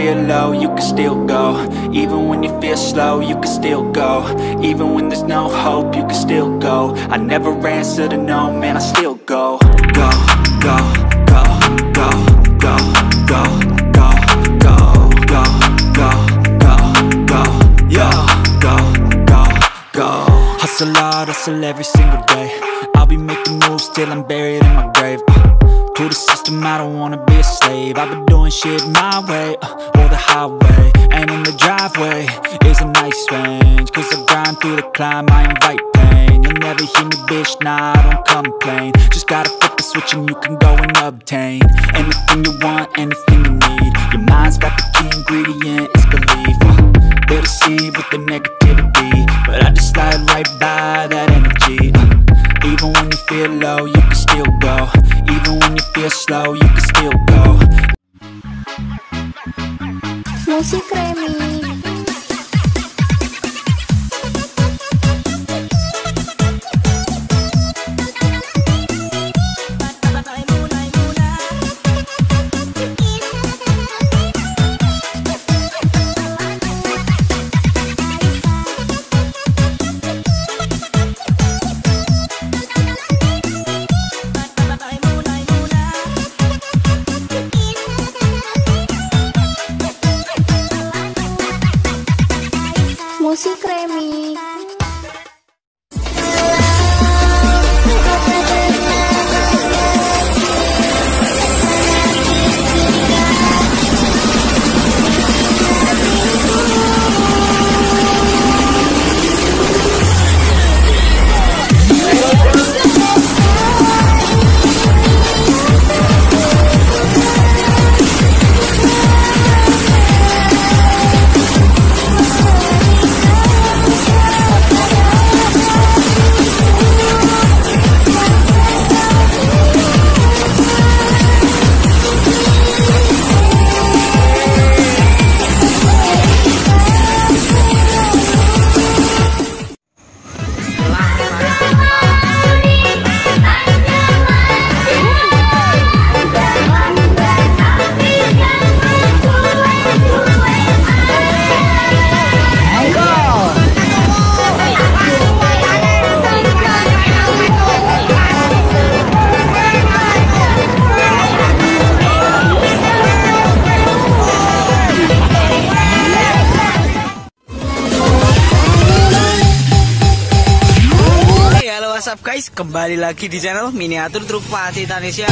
feel low, you can still go. Even when you feel slow, you can still go. Even when there's no hope, you can still go. I never answer to no, man, I still go. Go, go, go, go, go, go, go, go, go, go, go, go, yo, go, go, go. Hustle hard, hustle every single day. I'll be making moves till I'm buried in my grave. To the system, I don't wanna be a slave. I've been doing shit my way, or the highway. And in the driveway is a nice range. Cause I grind through the climb, I invite pain. You'll never hear me, bitch, nah, I don't complain. Just gotta flip the switch and you can go and obtain anything you want, anything you need. Your mind's got the key ingredient, it's belief. They'll deceive with the negativity, but I just slide right by that energy. Even when you feel low, you can still go. Even when you feel slow, you can still go. Musik remix. Musik remix. What's up guys, kembali lagi di channel Miniatur Truk Indonesia.